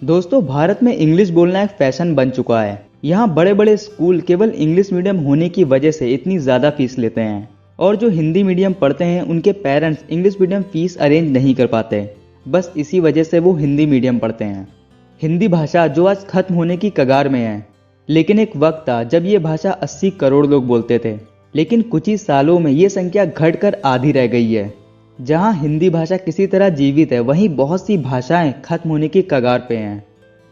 दोस्तों, भारत में इंग्लिश बोलना एक फैशन बन चुका है। यहाँ बड़े बड़े स्कूल केवल इंग्लिश मीडियम होने की वजह से इतनी ज़्यादा फीस लेते हैं और जो हिंदी मीडियम पढ़ते हैं उनके parents English medium fees arrange नहीं कर पाते। बस इसी वजह से वो हिंदी मीडियम पढ़ते हैं। हिंदी भाषा जो आज खत्म होने की कगार में है, लेकिन एक वक्त था जब ये भाषा 80 करोड़ लोग बोलते थे, लेकिन कुछ ही सालों में ये संख्या घटकर आधी रह गई है। जहां हिंदी भाषा किसी तरह जीवित है, वहीं बहुत सी भाषाएं खत्म होने की कगार पे हैं।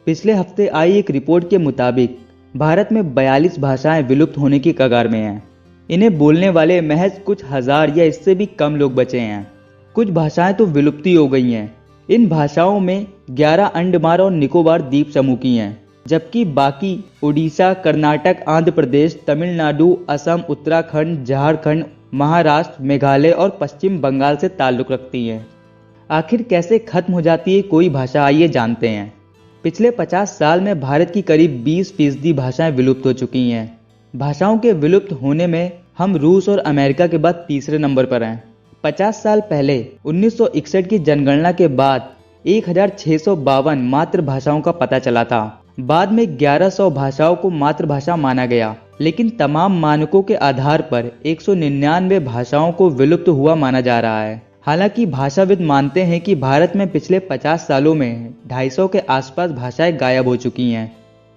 पिछले हफ्ते आई एक रिपोर्ट के मुताबिक भारत में 42 भाषाएं विलुप्त होने की कगार में हैं। इन्हें बोलने वाले महज कुछ हजार या इससे भी कम लोग बचे हैं। कुछ भाषाएं तो विलुप्ति हो गई हैं। इन भाषाओं में 11 अंडमान और निकोबार द्वीप समूह की हैं, जबकि बाकी उड़ीसा, कर्नाटक, आंध्र प्रदेश, तमिलनाडु, असम, उत्तराखंड, झारखंड, महाराष्ट्र, मेघालय और पश्चिम बंगाल से ताल्लुक़ रखती हैं। आखिर कैसे खत्म हो जाती है कोई भाषा, आइए जानते हैं। पिछले 50 साल में भारत की करीब 20% भाषाएं विलुप्त हो चुकी हैं। भाषाओं के विलुप्त होने में हम रूस और अमेरिका के बाद तीसरे नंबर पर हैं। 50 साल पहले 1961 की जनगणना के बाद 1652 मातृभाषाओं का पता चला था। बाद में 1100 भाषाओं को मातृभाषा माना गया, लेकिन तमाम मानकों के आधार पर 199 भाषाओं को विलुप्त हुआ माना जा रहा है। हालांकि भाषाविद मानते हैं कि भारत में पिछले 50 सालों में 250 के आसपास भाषाएं गायब हो चुकी हैं।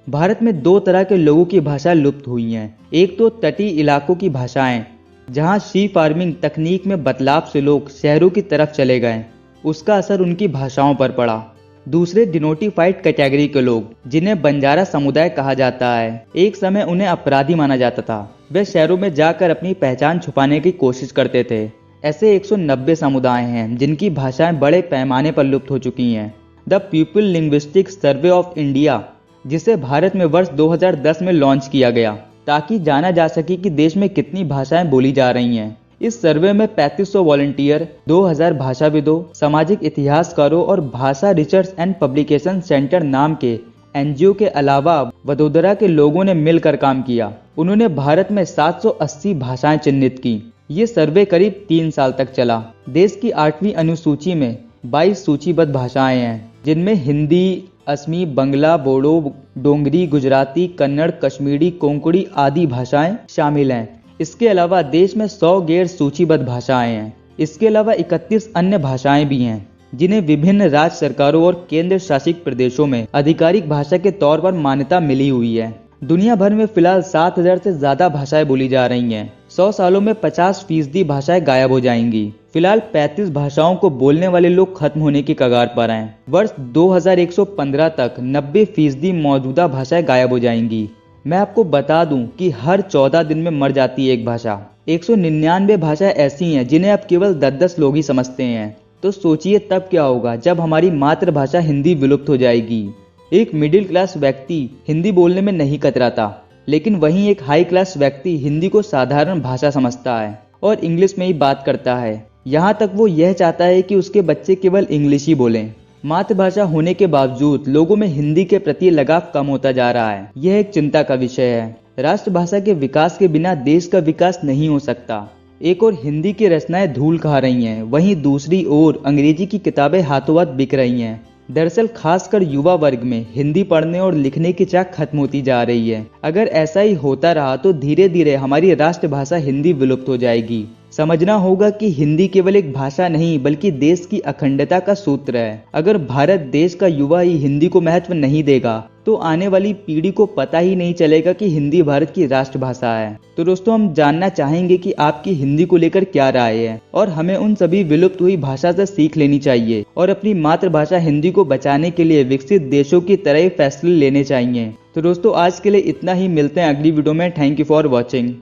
भारत में दो तरह के लोगों की भाषा लुप्त हुई हैं। एक तो तटीय इलाकों की भाषाएं, जहां सी फार्मिंग तकनीक में बदलाव से लोग शहरों की तरफ चले गए, उसका असर उनकी भाषाओं पर पड़ा। दूसरे डिनोटिफाइड कैटेगरी के लोग, जिन्हें बंजारा समुदाय कहा जाता है। एक समय उन्हें अपराधी माना जाता था। वे शहरों में जाकर अपनी पहचान छुपाने की कोशिश करते थे। ऐसे 190 समुदाय हैं जिनकी भाषाएं बड़े पैमाने पर लुप्त हो चुकी हैं। The people linguistic survey of India, जिसे भारत में वर्ष 2010 में लॉन्च किया गया ताकि जाना जा सके कि देश में कितनी भाषाएं बोली जा रही हैं। इस सर्वे में 3500 वॉलंटियर, 2000 भाषाविदों, सामाजिक इतिहासकारों और भाषा रिसर्च एंड पब्लिकेशन सेंटर नाम के एनजीओ के अलावा वडोदरा के लोगों ने मिलकर काम किया। उन्होंने भारत में 780 भाषाएं चिन्हित की। ये सर्वे करीब 3 साल तक चला। देश की 8वीं अनुसूची में 22 सूचीबद्ध भाषाएं हैं, जिनमें हिंदी, असमी, बंगला, बोडो, डोंगरी, गुजराती, कन्नड़, कश्मीरी, कोंकणी आदि भाषाएं शामिल हैं। इसके अलावा देश में 100 गैर सूचीबद्ध भाषाएं हैं। इसके अलावा 31 अन्य भाषाएं भी हैं, जिन्हें विभिन्न राज्य सरकारों और केंद्र शासित प्रदेशों में आधिकारिक भाषा के तौर पर मान्यता मिली हुई है। दुनिया भर में फिलहाल 7000 से ज्यादा भाषाएं बोली जा रही हैं। 100 सालों में 50% भाषाएं गायब हो जाएंगी। फिलहाल 35 भाषाओं को बोलने वाले लोग खत्म होने की कगार पर हैं। वर्ष 2115 तक 90% मौजूदा भाषाएं गायब हो जाएंगी। मैं आपको बता दूं कि हर 14 दिन में मर जाती है एक भाषा। 199 भाषाएं ऐसी हैं जिन्हें अब केवल 10-10 लोग ही समझते हैं। तो सोचिए तब क्या होगा जब हमारी मातृभाषा हिंदी विलुप्त हो जाएगी। एक मिडिल क्लास व्यक्ति हिंदी बोलने में नहीं कतराता, लेकिन वहीं एक हाई क्लास व्यक्ति हिंदी को साधारण भाषा समझता है और इंग्लिश में ही बात करता है। यहाँ तक वो यह चाहता है कि उसके बच्चे केवल इंग्लिश ही बोलें। मातृभाषा होने के बावजूद लोगों में हिंदी के प्रति लगाव कम होता जा रहा है। यह एक चिंता का विषय है। राष्ट्रभाषा के विकास के बिना देश का विकास नहीं हो सकता। एक ओर हिंदी की रचनाएं धूल खा रही हैं, वहीं दूसरी ओर अंग्रेजी की किताबें हाथों हाथ बिक रही हैं। दरअसल खासकर युवा वर्ग में हिंदी पढ़ने और लिखने की चाह खत्म होती जा रही है। अगर ऐसा ही होता रहा तो धीरे धीरे हमारी राष्ट्रभाषा हिंदी विलुप्त हो जाएगी। समझना होगा कि हिंदी केवल एक भाषा नहीं बल्कि देश की अखंडता का सूत्र है। अगर भारत देश का युवा ही हिंदी को महत्व नहीं देगा तो आने वाली पीढ़ी को पता ही नहीं चलेगा कि हिंदी भारत की राष्ट्रभाषा है। तो दोस्तों, हम जानना चाहेंगे कि आपकी हिंदी को लेकर क्या राय है और हमें उन सभी विलुप्त हुई भाषा से सीख लेनी चाहिए और अपनी मातृभाषा हिंदी को बचाने के लिए विकसित देशों की तरह फैसले लेने चाहिए। तो दोस्तों, आज के लिए इतना ही। मिलते हैं अगली वीडियो में। Thank you for watching.